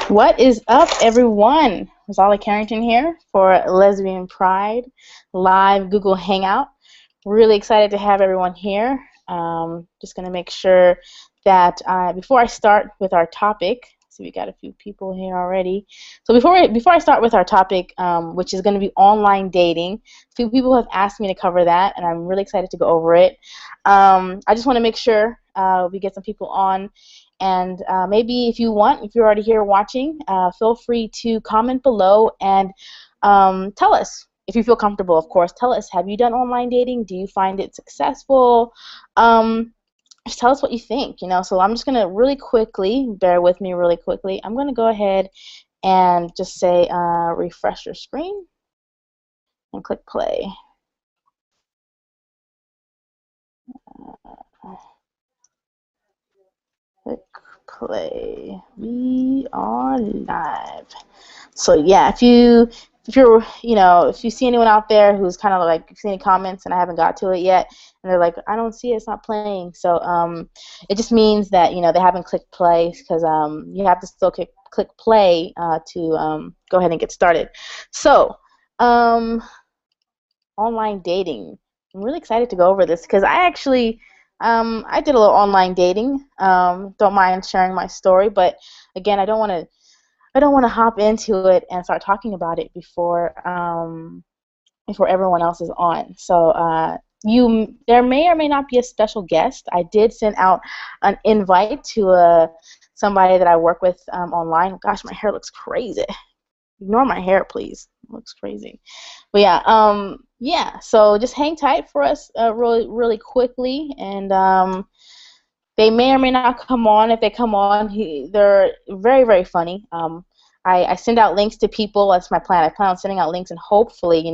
What is up, everyone? Rosala Carrington here for Lesbian Pride live Google Hangout. Really excited to have everyone here. Just going to make sure that before I start with our topic, see, we got a few people here already. So before I start with our topic, which is going to be online dating, a few people have asked me to cover that, and I'm really excited to go over it. I just want to make sure we get some people on. And maybe if you're already here watching, feel free to comment below and tell us, if you feel comfortable, of course, tell us, have you done online dating? Do you find it successful? Just tell us what you think, So I'm just going to really quickly, bear with me really quickly, I'm going to go ahead and just say refresh your screen and click play. Click play. We are live. So yeah, if you see anyone out there who's kind of like, if you see any comments and I haven't got to it yet, and they're like, I don't see it, it's not playing. So it just means that they haven't clicked play, because you have to still click play to go ahead and get started. So online dating. I'm really excited to go over this because I actually I did a little online dating. Don't mind sharing my story, but again, I don't want to hop into it and start talking about it before everyone else is on. So there may or may not be a special guest. I did send out an invite to somebody that I work with online. Gosh, my hair looks crazy. Ignore my hair, please. It looks crazy. But yeah, so just hang tight for us really quickly, and they may or may not come on. If they come on, they're very, very funny. I send out links to people. That's my plan. I plan on sending out links, and hopefully,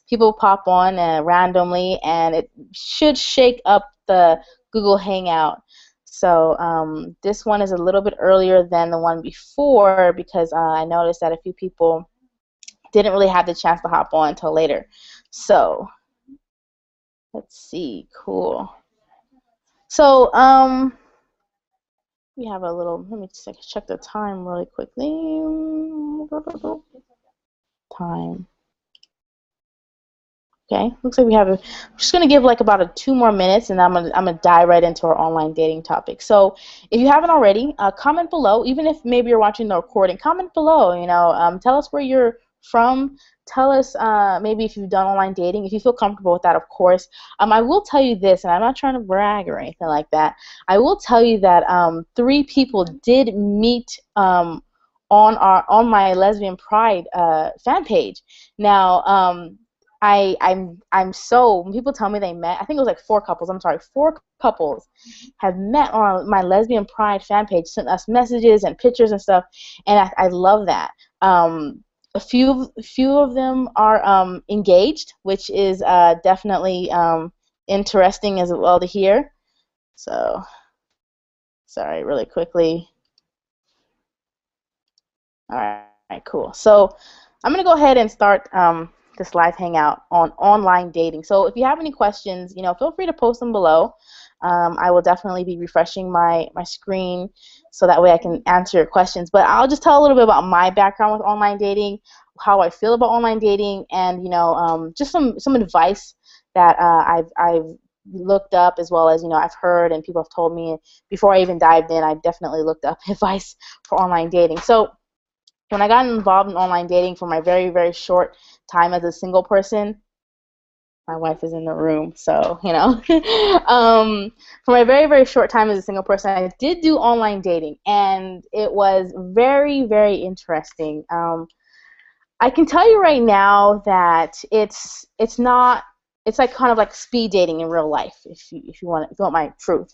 people pop on randomly, and it should shake up the Google Hangout. So this one is a little bit earlier than the one before, because I noticed that a few people didn't really have the chance to hop on until later. So let's see. Cool. So we have a little, let me check the time really quickly. Time. Okay, looks like I'm just going to give like about 2 more minutes, and I'm gonna dive right into our online dating topic. So if you haven't already, comment below. Even if maybe you're watching the recording, comment below. Tell us where you're from. Tell us maybe if you've done online dating, if you feel comfortable with that, of course. I will tell you this, and I'm not trying to brag or anything like that. I will tell you that 3 people did meet on my Lesbian Pride fan page. Now, I'm so, when people tell me they met, I think it was like 4 couples, I'm sorry, 4 couples have met on my Lesbian Pride fan page, sent us messages and pictures and stuff, and I love that. A few of them are engaged, which is definitely interesting as well to hear. So, sorry, really quickly. All right, cool. So I'm going to go ahead and start this live hangout on online dating. So if you have any questions, feel free to post them below. I will definitely be refreshing my screen so that way I can answer your questions. But I'll just tell a little bit about my background with online dating, how I feel about online dating, and just some advice that I've looked up, as well as I've heard and people have told me. Before I even dived in, I definitely looked up advice for online dating. So when I got involved in online dating for my very, very short time as a single person, my wife is in the room, so, for my very, very short time as a single person, I did do online dating, and it was very, very interesting. I can tell you right now that it's like kind of like speed dating in real life, if you want my truth,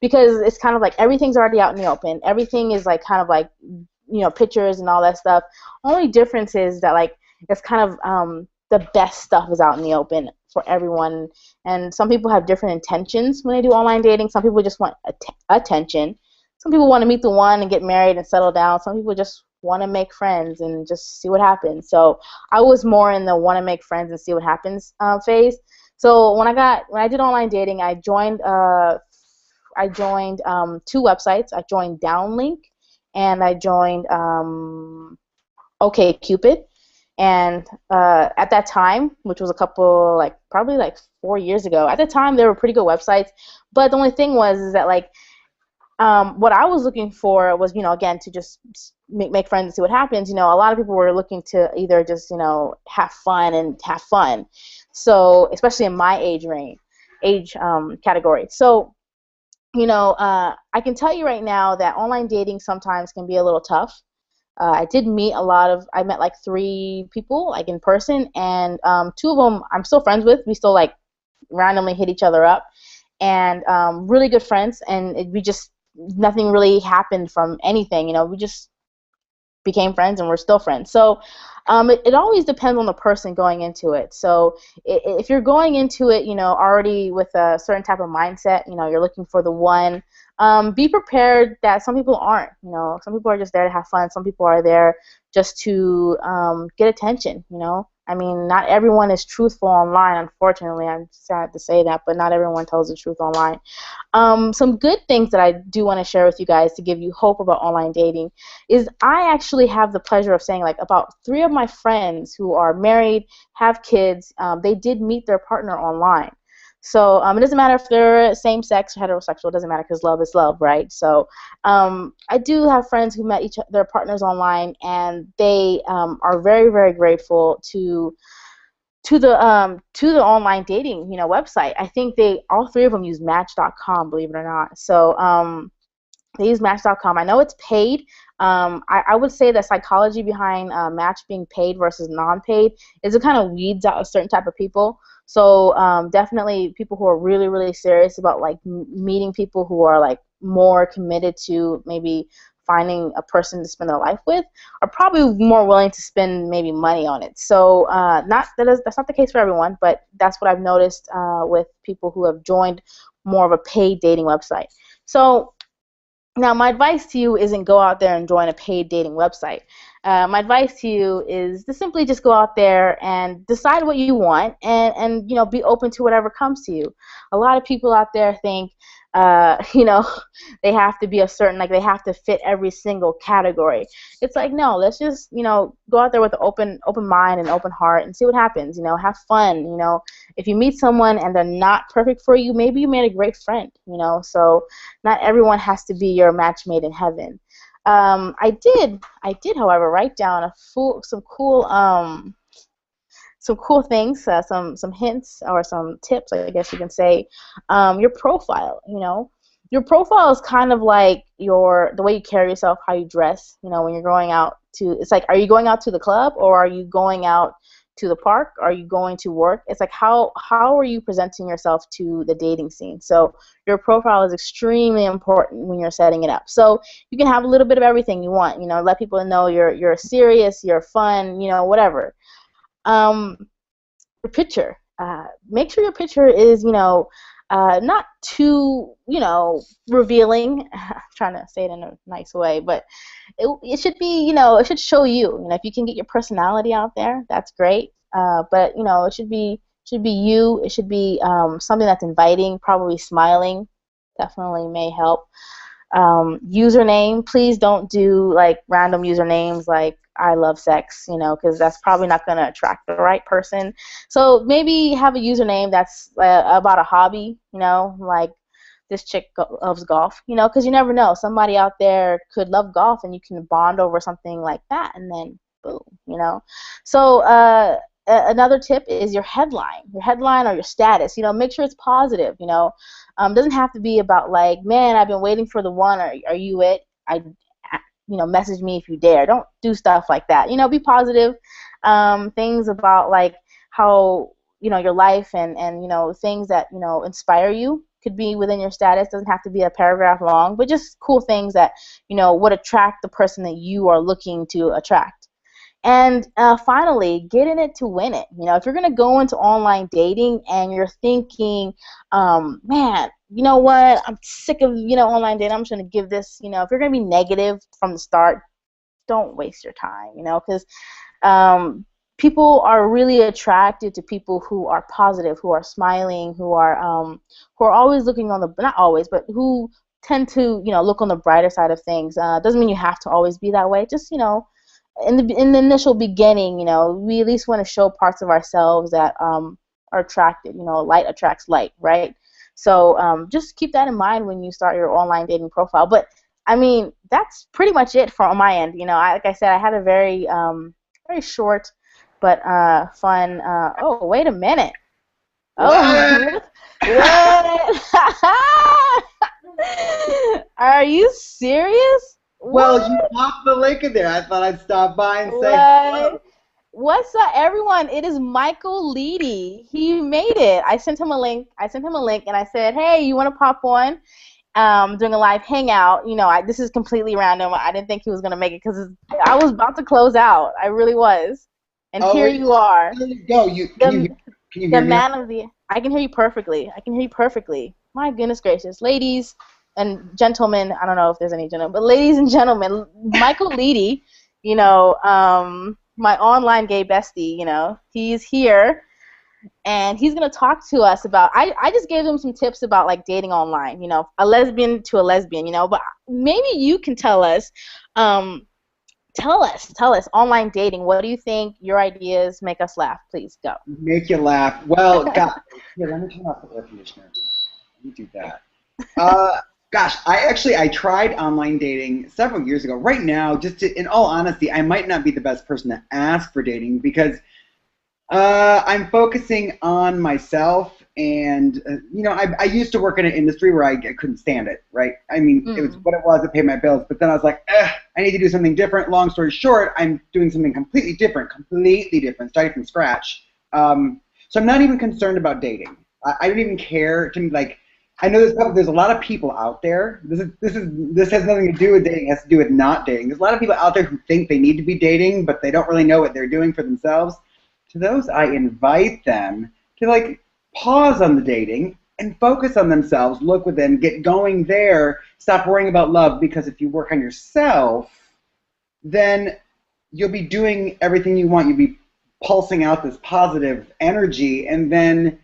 because it's kind of like everything's already out in the open. Everything is like kind of like pictures and all that stuff. Only difference is that like it's kind of the best stuff is out in the open for everyone, and some people have different intentions when they do online dating. Some people just want attention. Some people want to meet the one and get married and settle down. Some people just want to make friends and just see what happens. So I was more in the want to make friends and see what happens phase. So when I did online dating, I joined 2 websites. I joined Downlink and I joined OK Cupid. And at that time, which was a couple, like probably like 4 years ago, at the time they were pretty good websites. But the only thing was is that like what I was looking for was, again, to just make friends and see what happens. A lot of people were looking to either just, have fun and have fun. So, especially in my age category. So, I can tell you right now that online dating sometimes can be a little tough. I met like 3 people, like in person, and 2 of them I'm still friends with. We still like randomly hit each other up, and really good friends, and we just, nothing really happened from anything. We just became friends and we're still friends. So it always depends on the person going into it. So if you're going into it, already with a certain type of mindset, you're looking for the one, be prepared that some people aren't. Some people are just there to have fun. Some people are there just to get attention. I mean, not everyone is truthful online, unfortunately. I'm sad to say that, but not everyone tells the truth online. Some good things that I do want to share with you guys to give you hope about online dating is I actually have the pleasure of saying, like, about 3 of my friends who are married, have kids, they did meet their partner online. So it doesn't matter if they're same sex or heterosexual. It doesn't matter, because love is love, right? So I do have friends who met their partners online, and they are very, very grateful to the online dating website. I think they all 3 of them use Match.com, believe it or not. So they use Match.com. I know it's paid. I would say the psychology behind Match being paid versus non-paid is it kind of weeds out a certain type of people. So definitely people who are really, really serious about like meeting people who are like more committed to maybe finding a person to spend their life with are probably more willing to spend maybe money on it. So that's not the case for everyone, but that's what I've noticed with people who have joined more of a paid dating website. So now, my advice to you isn't go out there and join a paid dating website. My advice to you is to simply just go out there and decide what you want, and be open to whatever comes to you. A lot of people out there think they have to be a certain, like they have to fit every single category. It's like, no, let's just go out there with an open mind and open heart and see what happens. Have fun. If you meet someone and they're not perfect for you, maybe you made a great friend. So not everyone has to be your match made in heaven. I did, however, write down some cool things, some hints or some tips, I guess you can say. Your profile, your profile is kind of like the way you carry yourself, how you dress. When you're going out to, it's like, are you going out to the club, or are you going out to the park? Are you going to work? It's like, how are you presenting yourself to the dating scene? So your profile is extremely important when you're setting it up. So you can have a little bit of everything you want. Let people know you're serious, you're fun, whatever. Your picture. Make sure your picture is, not too, revealing. I'm trying to say it in a nice way, but it should be, it should show you. If you can get your personality out there, that's great. But it should be you. It should be something that's inviting, probably smiling. Definitely may help. Username, please don't do like random usernames like I love sex, because that's probably not going to attract the right person. So maybe have a username that's about a hobby, like this chick loves golf, because you never know. Somebody out there could love golf, and you can bond over something like that, and then boom. So another tip is your headline or your status. Make sure it's positive. Doesn't have to be about like, man, I've been waiting for the one. Are you it? Message me if you dare. Don't do stuff like that. Be positive. Things about like how your life and things that inspire you could be within your status. Doesn't have to be a paragraph long, but just cool things that would attract the person that you are looking to attract. And finally, get in it to win it. If you're going to go into online dating and you're thinking, man, you know what, I'm sick of, online dating, I'm just going to give this, if you're going to be negative from the start, don't waste your time, because people are really attracted to people who are positive, who are smiling, who are always looking on the, not always, but who tend to, look on the brighter side of things. Doesn't mean you have to always be that way. Just, in the initial beginning, we at least want to show parts of ourselves that are attractive. Light attracts light, right? So just keep that in mind when you start your online dating profile. But I mean, that's pretty much it from my end. Like I said, I had a very very short but fun. Oh, wait a minute. Oh, what? Are you serious? Well, What? you popped the link in there. I thought I'd stop by and say hello. What? What's up, everyone? It is Michael Leedy. He made it. I sent him a link. And I said, "Hey, you want to pop on?" Doing a live hangout. This is completely random. I didn't think he was gonna make it because I was about to close out. I really was. And Oh, here you are. there you go. Can you The hear me? man of the. I can hear you perfectly. My goodness gracious, ladies and gentlemen. I don't know if there's any gentlemen, but ladies and gentlemen, Michael Leedy. My online gay bestie. He's here, and he's gonna talk to us about. I just gave him some tips about like dating online. A lesbian to a lesbian. But maybe you can tell us. Tell us, online dating. What do you think? Your ideas make us laugh. Please go. Make you laugh. Well, God, here, let me turn off the air conditioner. Let me do that. Gosh, I tried online dating several years ago. Right now, in all honesty, I might not be the best person to ask for dating because I'm focusing on myself, and I used to work in an industry where I couldn't stand it. Right? I mean, it was what it was. It paid my bills, but then I was like, I need to do something different. Long story short, I'm doing something completely different, starting from scratch. So I'm not even concerned about dating. I don't even care. To me, like, I know there's a lot of people out there. This has nothing to do with dating. It has to do with not dating. There's a lot of people out there who think they need to be dating, but they don't really know what they're doing for themselves. To those, I invite them to like pause on the dating and focus on themselves, look within, get going there, stop worrying about love, because if you work on yourself, then you'll be doing everything you want. You'll be pulsing out this positive energy, and then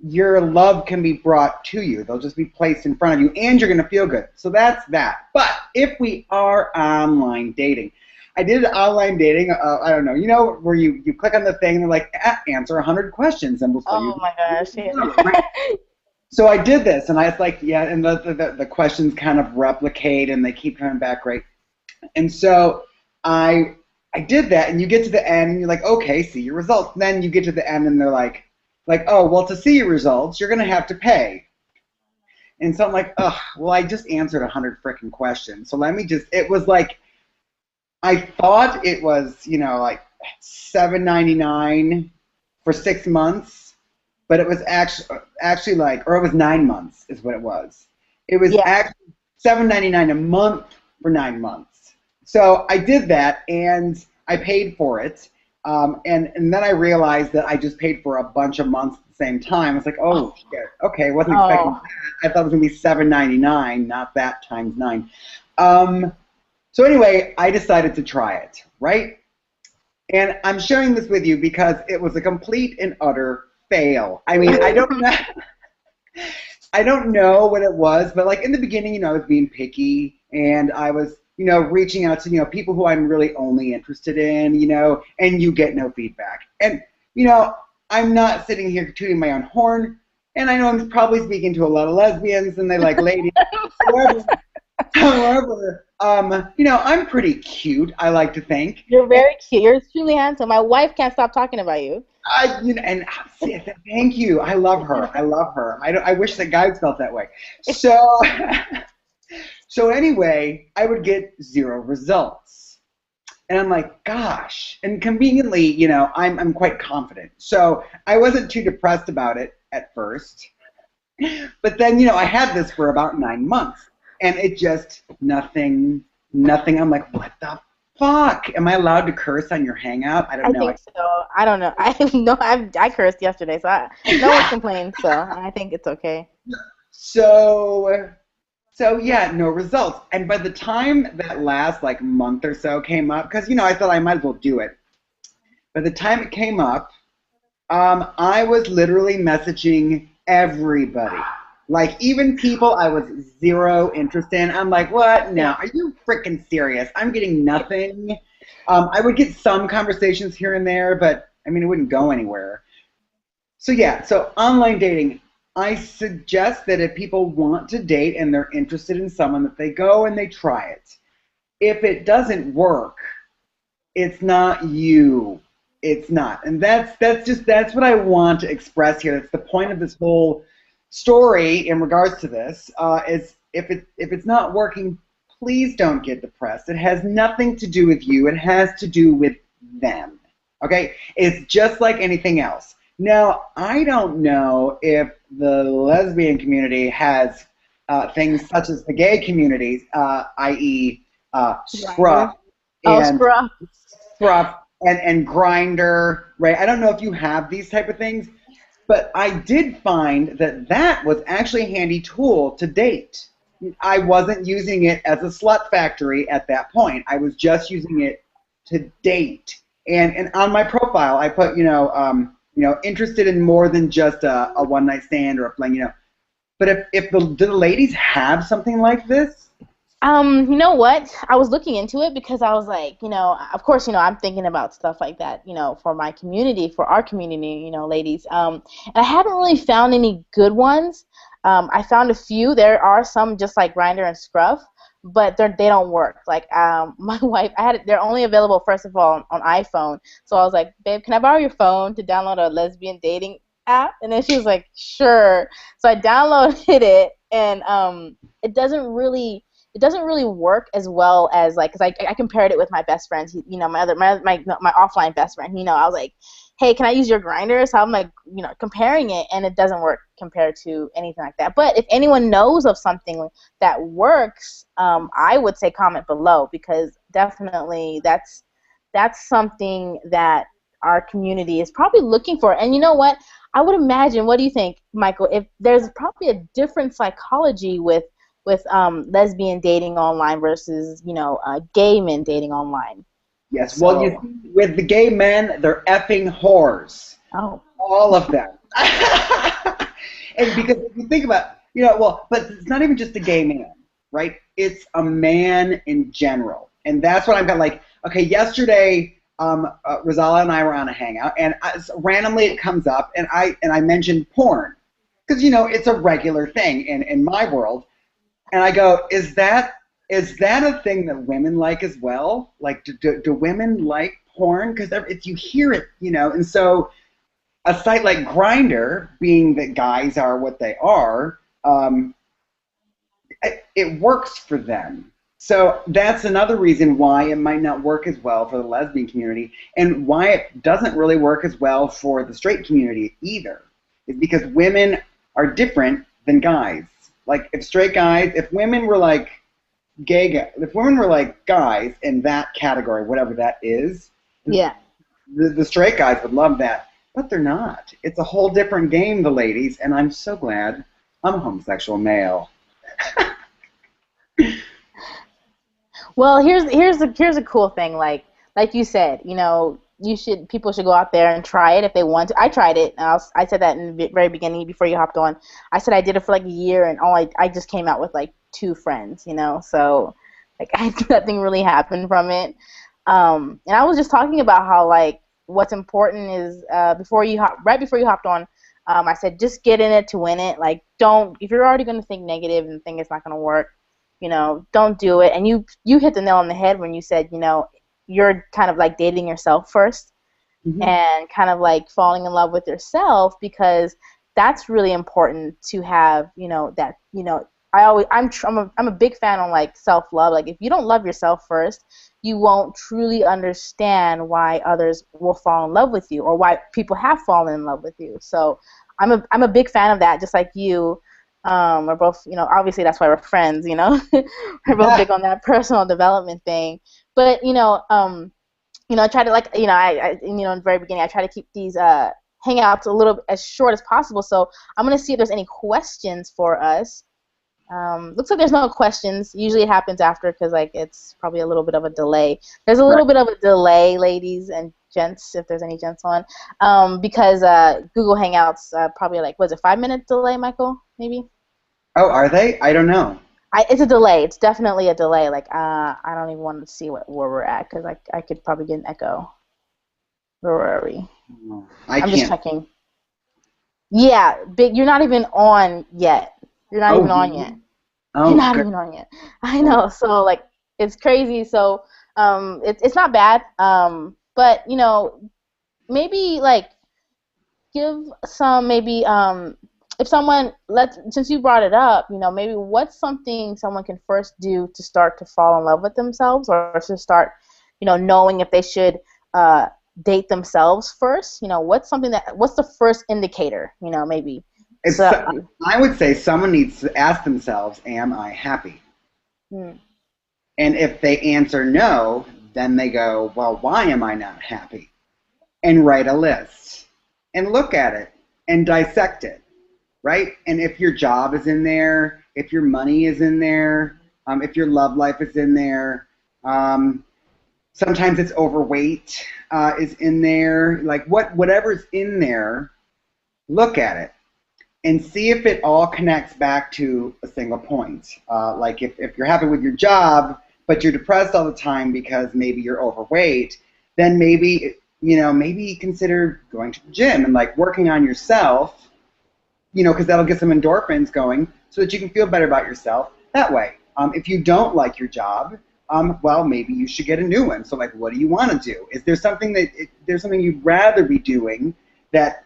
your love can be brought to you. They'll just be placed in front of you, and you're going to feel good. So that's that. But if we are online dating, I did online dating, I don't know, where you click on the thing and they're like, answer 100 questions and we'll tell you. Oh my gosh, yeah. So I did this, and I was like, yeah, and the questions kind of replicate and they keep coming back, right? And so I did that, and you get to the end and you're like, okay, see your results. And then you get to the end and they're like, oh, well, to see your results, you're going to have to pay. And so I'm like, ugh, well, I just answered 100 freaking questions. So let me it was like, I thought it was, like $7.99 for 6 months, but it was actually like, or it was 9 months is what it was. It was actually $7.99 a month for 9 months. So I did that, and I paid for it, and then I realized that I just paid for a bunch of months at the same time. I was like, oh shit, okay, wasn't expecting that. I thought it was gonna be $7.99, not that times 9. So anyway, I decided to try it, right? And I'm sharing this with you because it was a complete and utter fail. I mean, I don't know what it was, but like in the beginning, I was being picky, and I was, reaching out to, people who I'm really only interested in, and you get no feedback. And, I'm not sitting here tooting my own horn, and I know I'm probably speaking to a lot of lesbians, and they like ladies. However, I'm pretty cute, I like to think. You're very cute. You're extremely handsome. My wife can't stop talking about you. Thank you. I love her. I wish that guys felt that way. So anyway, I would get 0 results. And I'm like, gosh. And conveniently, I'm quite confident. So I wasn't too depressed about it at first. But then, I had this for about 9 months. And it just, nothing. I'm like, what the fuck? Am I allowed to curse on your Hangout? I don't know. I think so. I don't know. I cursed yesterday, so no one complained, so I think it's okay. So yeah, no results. And by the time that last like month or so came up, because I thought I might as well do it. By the time it came up, I was literally messaging everybody. Like, even people I was zero interest in, I'm like, what? Yeah. No, are you freaking serious? I'm getting nothing. I would get some conversations here and there, but I mean, it wouldn't go anywhere. So yeah, so online dating, I suggest that if people want to date and they're interested in someone, that they go and they try it. If it doesn't work, it's not you. It's not. And that's what I want to express here. That's the point of this whole story in regards to this. Is if it's not working, please don't get depressed. It has nothing to do with you. It has to do with them. Okay? It's just like anything else. Now, I don't know if the lesbian community has things such as the gay community, i.e., Grinder. scruff Oh, and scruff. scruff and grinder, right? I don't know if you have these type of things, but I did find that that was actually a handy tool to date. I wasn't using it as a slut factory at that point. I was just using it to date. And on my profile, I put, interested in more than just a one night stand or a fling, But do the ladies have something like this? You know what? I was looking into it because I was like, of course, I'm thinking about stuff like that, for my community, for our community, ladies. And I haven't really found any good ones. I found a few. There are some just like Grinder and Scruff, but they don't work. Like, my wife, they're only available first of all on iPhone. So I was like, babe, can I borrow your phone to download a lesbian dating app? And then she was like, sure. So I downloaded it, and it doesn't really work as well as, like, because I compared it with my best friends, my offline best friend. I was like, hey, can I use your Grinder? So I'm like, comparing it, and it doesn't work compared to anything like that. But if anyone knows of something that works, I would say comment below, because definitely that's something that our community is probably looking for. And you know what? I would imagine, what do you think, Michael, if there's probably a different psychology with lesbian dating online versus gay men dating online. Yes. Well, you So, see, with the gay men, they're effing whores. oh, All of them. And because if you think about, but it's not even just a gay man, right? It's a man in general. And that's what I've got. Like, okay, yesterday, Rosala and I were on a hangout, and randomly it comes up, and I mentioned porn. Because, it's a regular thing in my world. And I go, is that a thing that women like as well? Like, do women like porn? Because if you hear it, and so a site like Grindr, being that guys are what they are, it works for them. So that's another reason why it might not work as well for the lesbian community, and why it doesn't really work as well for the straight community either, is because women are different than guys. Like, if women were like gay guys, if women were like guys in that category, whatever that is, yeah. the straight guys would love that, but they're not. It's a whole different game, the ladies, and I'm so glad I'm a homosexual male. Well, here's a cool thing. Like you said, people should go out there and try it if they want to. I tried it. And I said that in the very beginning before you hopped on. I said I did it for like a year, and I just came out with like 2 friends. So like nothing really happened from it. And I was just talking about how, like, what's important is right before you hopped on. I said just get in it to win it. Like, don't, if you're already going to think negative and think it's not going to work, don't do it. And you hit the nail on the head when you said, you're kind of like dating yourself first, Mm-hmm. and kind of like falling in love with yourself, because that's really important to have, that, I'm a big fan on like self-love. Like, if you don't love yourself first, you won't truly understand why others will fall in love with you, or why people have fallen in love with you. So I'm a big fan of that, just like you. We're both, obviously that's why we're friends, we're both big on that personal development thing. But, I try to, like, in the very beginning, I try to keep these hangouts a little as short as possible. So I'm going to see if there's any questions for us. Looks like there's no questions. Usually it happens after, because, like, it's probably a little bit of a delay. There's a little bit of a delay, ladies and gents, if there's any gents on, because Google Hangouts probably, like, was it 5-minute delay, Michael? Maybe. Oh, are they? I don't know. It's a delay. It's definitely a delay. Like, I don't even want to see where we're at because I could probably get an echo. Where are we? Oh, I I'm just can't. checking. Yeah, big. You're not even on yet. You're not Oh, even on yet. really? You're Oh, not good. even on yet. I Oh, know. So like, it's crazy. So it's not bad. But maybe like give some maybe if someone let's since you brought it up, maybe what's something someone can first do to start to fall in love with themselves or to start, knowing if they should uh date themselves first. What's the first indicator, maybe. it's. So I would say someone needs to ask themselves, "Am I happy?" hmm, And if they answer no, then they go, "Well, why am I not happy?" And write a list and look at it and dissect it, right? And if your job is in there, if your money is in there, if your love life is in there, um, sometimes it's overweight is in there. Like whatever's in there, look at it and see if it all connects back to a single point. Like if you're happy with your job, but you're depressed all the time because maybe you're overweight, then maybe consider going to the gym and like working on yourself, because that'll get some endorphins going so that you can feel better about yourself that way. If you don't like your job, well, maybe you should get a new one. So, like, what do you want to do? Is there something there's something you'd rather be doing that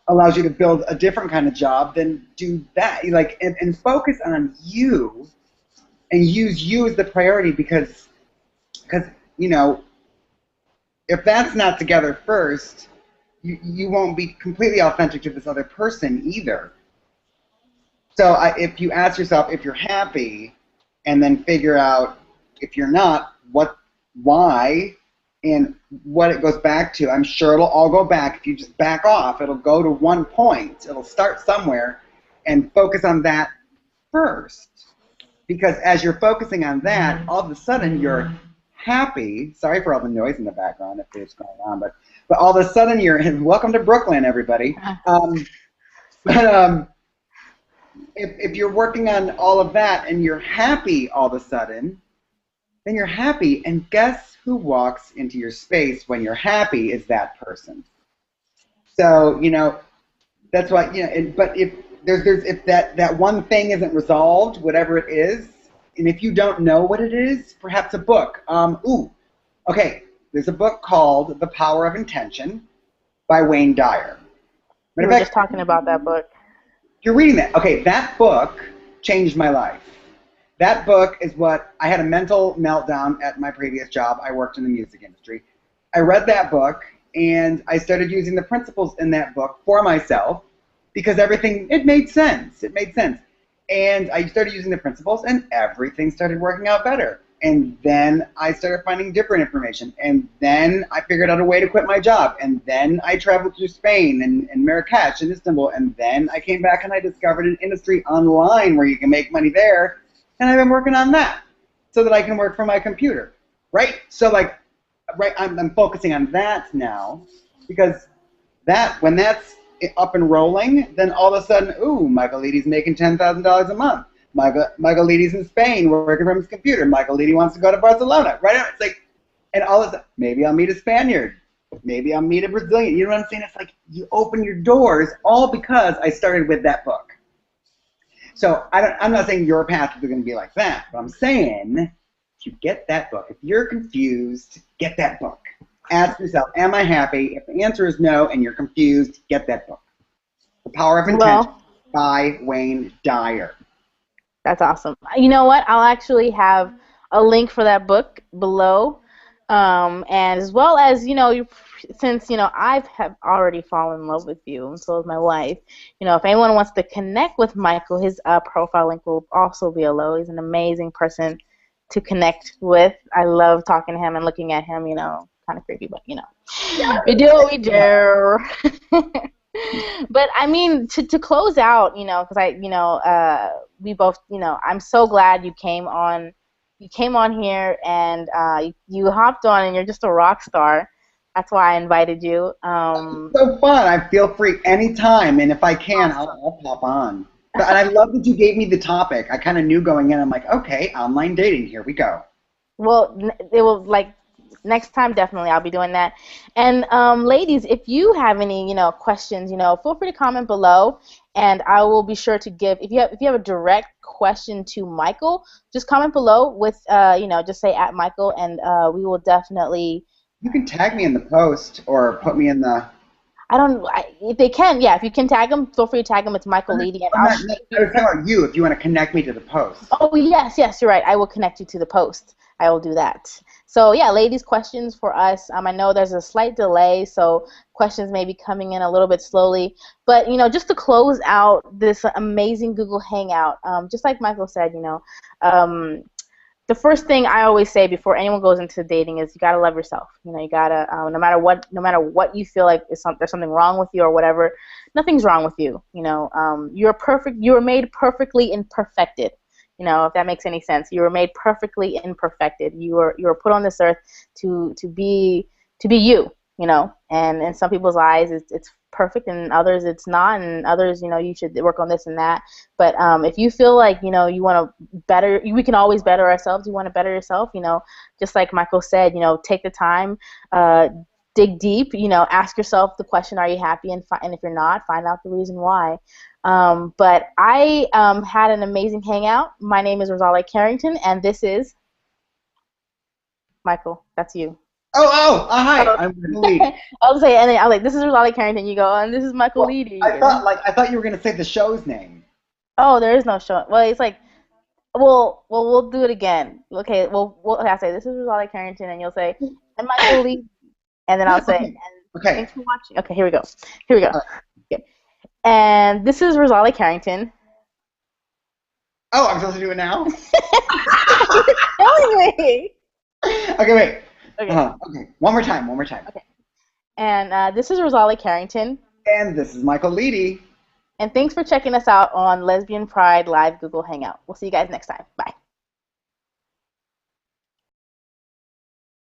allows you to build a different kind of job? Then do that. Like, and focus on you and use you as the priority because you know if that's not together first, you won't be completely authentic to this other person either. So if you ask yourself if you're happy, and then figure out if you're not, why, and what it goes back to. I'm sure it'll all go back. If you just back off, it'll go to one point. It'll start somewhere, and focus on that first. Because as you're focusing on that, all of a sudden you're happy. Sorry for all the noise in the background if it's going on, but all of a sudden you're welcome to Brooklyn, everybody. But if you're working on all of that and you're happy all of a sudden, then you're happy. And guess who walks into your space when you're happy is that person. So, that's why, but if if that one thing isn't resolved, whatever it is, and if you don't know what it is, perhaps a book. Okay, there's a book called The Power of Intention by Wayne Dyer. we Matter were of just fact, talking about that book. you're reading that. Okay, that book changed my life. That book is what I had a mental meltdown at my previous job. I worked in the music industry. I read that book and I started using the principles in that book for myself because it made sense. It made sense. And I started using the principles and everything started working out better. And then I started finding different information. And then I figured out a way to quit my job. And then I traveled through Spain and Marrakesh and Istanbul. And then I came back and I discovered an industry online where you can make money there. And I've been working on that so that I can work from my computer. Right? So I'm focusing on that now because when that's up and rolling, then all of a sudden, ooh, Michael Leedy's making $10,000 a month. Michael Leedy's in Spain working from his computer. Michael Leedy wants to go to Barcelona. Right? It's like, and all of a sudden, maybe I'll meet a Spaniard. Maybe I'll meet a Brazilian. You know what I'm saying? It's like you open your doors all because I started with that book. So I'm not saying your path is going to be like that, but I'm saying if you get that book, if you're confused, get that book. Ask yourself, am I happy? If the answer is no and you're confused, get that book. The Power of Intention Well, by Wayne Dyer. that's awesome. You know what? I'll actually have a link for that book below. And as well as, since, I have already fallen in love with you, and so has my wife, if anyone wants to connect with Michael, his profile link will also be below. He's an amazing person to connect with. I love talking to him and looking at him, kind of creepy, but, we do what we do. But I mean, to close out, because we both, I'm so glad you came on. You came on here and you hopped on, and you're just a rock star. That's why I invited you. So fun. I feel free anytime, and if I can, Awesome. I'll pop on. And I love that you gave me the topic. I kind of knew going in. I'm like, okay, online dating. Here we go. Well, it will like next time definitely I'll be doing that. And ladies, if you have any questions, feel free to comment below, and I will be sure to give. If you have a direct question to Michael, just comment below with just say at Michael, and we will definitely. You can tag me in the post or put me in the. If they can, yeah. If you can tag them, feel free to tag them. It's Michael Leedy, and I'll. I was talking about you if you want to connect me to the post. Oh yes, yes, you're right. I will connect you to the post. I will do that. So yeah, ladies, questions for us. I know there's a slight delay, so questions may be coming in a little bit slowly. But just to close out this amazing Google Hangout, just like Michael said, um, the first thing I always say before anyone goes into dating is you gotta love yourself. You gotta no matter what you feel like there's something wrong with you or whatever, nothing's wrong with you. You're perfect. You were made perfectly imperfected. If that makes any sense. You were made perfectly imperfected. You were put on this earth to be you. And in some people's eyes it's perfect, and others it's not, and others you should work on this and that. But if you feel like you want to better, we can always better ourselves. You want to better yourself, just like Michael said, take the time, dig deep, ask yourself the question, are you happy, and if you're not, find out the reason why. But I had an amazing hangout. My name is Rosale Carrington, and this is Michael. That's you. Hi. I'm Lee. I'll say, and then I was like, this is Rosale Carrington. You go, and this is Michael Well, Leedy. I thought you were gonna say the show's name. Oh, there is no show. Well, it's like, we'll do it again. Okay, I'll say this is Rosale Carrington, and you'll say, and Michael Leedy, and then I'll say, and Okay. thanks for watching. Okay, here we go. Okay. And this is Rosale Carrington. Oh, I'm supposed to do it now? You're killing me. Okay, wait. Okay. Okay. One more time. Okay. And this is Rosale Carrington. And this is Michael Leedy. And thanks for checking us out on Lesbian Pride Live Google Hangout. We'll see you guys next time. Bye.